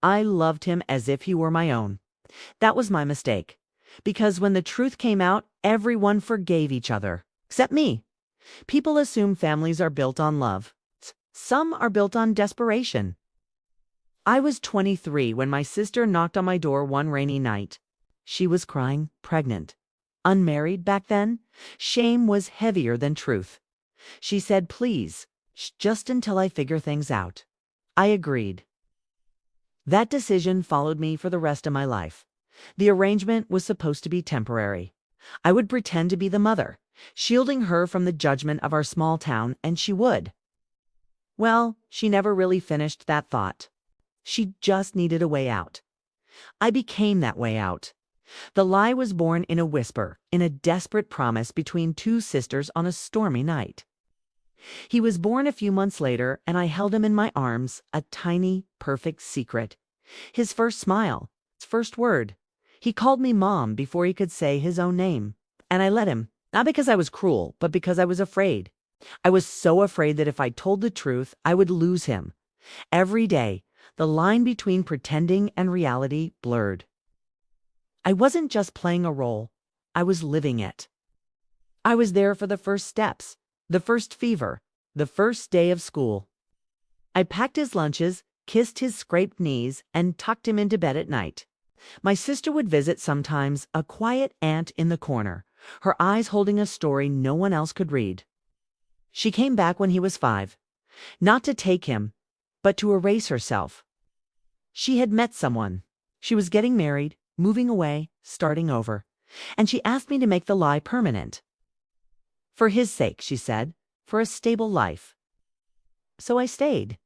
I loved him as if he were my own. That was my mistake. Because when the truth came out, everyone forgave each other. Except me. People assume families are built on love. Some are built on desperation. I was 23 when my sister knocked on my door one rainy night. She was crying, pregnant. Unmarried back then, shame was heavier than truth. She said, "Please, just until I figure things out." I agreed. That decision followed me for the rest of my life. The arrangement was supposed to be temporary. I would pretend to be the mother, shielding her from the judgment of our small town, and she would. Well, she never really finished that thought. She just needed a way out. I became that way out. The lie was born in a whisper, in a desperate promise between two sisters on a stormy night. He was born a few months later, and I held him in my arms, a tiny, perfect secret. His first smile, his first word. He called me Mom before he could say his own name. And I let him, not because I was cruel, but because I was afraid. I was so afraid that if I told the truth, I would lose him. Every day, the line between pretending and reality blurred. I wasn't just playing a role, I was living it. I was there for the first steps, the first fever, the first day of school. I packed his lunches, kissed his scraped knees, and tucked him into bed at night. My sister would visit sometimes, a quiet aunt in the corner, her eyes holding a story no one else could read. She came back when he was 5, not to take him, but to erase herself. She had met someone. She was getting married, moving away, starting over, and she asked me to make the lie permanent. For his sake, she said, for a stable life. So I stayed.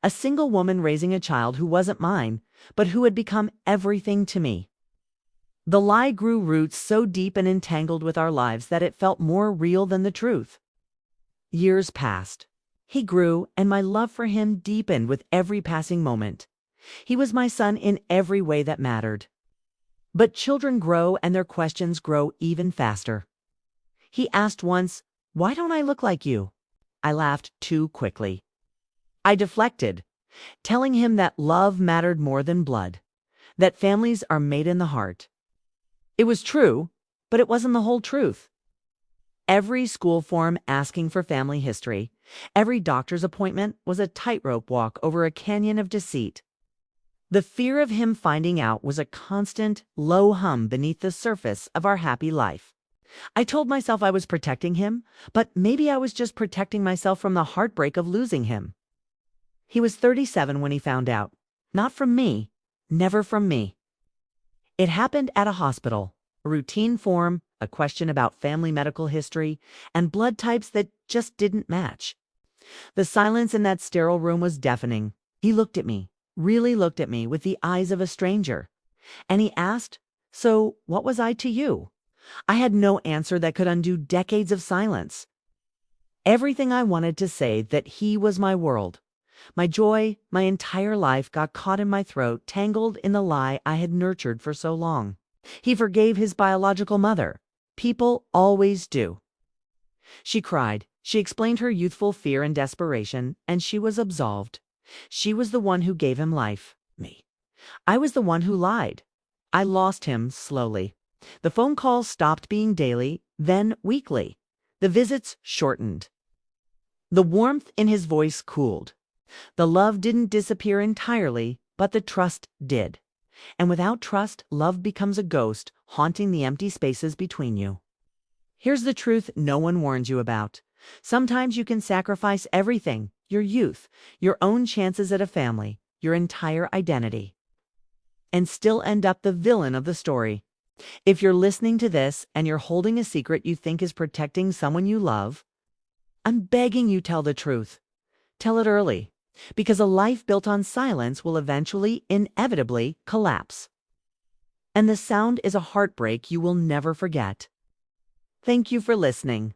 A single woman raising a child who wasn't mine, but who had become everything to me. The lie grew roots so deep and entangled with our lives that it felt more real than the truth. Years passed. He grew, and my love for him deepened with every passing moment. He was my son in every way that mattered. But children grow, and their questions grow even faster. He asked once, "Why don't I look like you?" I laughed too quickly. I deflected, telling him that love mattered more than blood, that families are made in the heart. It was true, but it wasn't the whole truth. Every school form asking for family history, every doctor's appointment was a tightrope walk over a canyon of deceit. The fear of him finding out was a constant, low hum beneath the surface of our happy life. I told myself I was protecting him, but maybe I was just protecting myself from the heartbreak of losing him. He was 37 when he found out. Not from me. Never from me. It happened at a hospital. A routine form, a question about family medical history, and blood types that just didn't match. The silence in that sterile room was deafening. He looked at me, really looked at me with the eyes of a stranger. And he asked, "So what was I to you?" I had no answer that could undo decades of silence. Everything I wanted to say, that he was my world. My joy, my entire life got caught in my throat, tangled in the lie I had nurtured for so long. He forgave his biological mother. People always do. She cried. She explained her youthful fear and desperation, and she was absolved. She was the one who gave him life. Me. I was the one who lied. I lost him slowly. The phone calls stopped being daily, then weekly. The visits shortened. The warmth in his voice cooled. The love didn't disappear entirely, but the trust did. And without trust, love becomes a ghost, haunting the empty spaces between you. Here's the truth no one warns you about. Sometimes you can sacrifice everything, your youth, your own chances at a family, your entire identity, and still end up the villain of the story. If you're listening to this and you're holding a secret you think is protecting someone you love, I'm begging you tell the truth. Tell it early, because a life built on silence will eventually, inevitably, collapse. And the sound is a heartbreak you will never forget. Thank you for listening.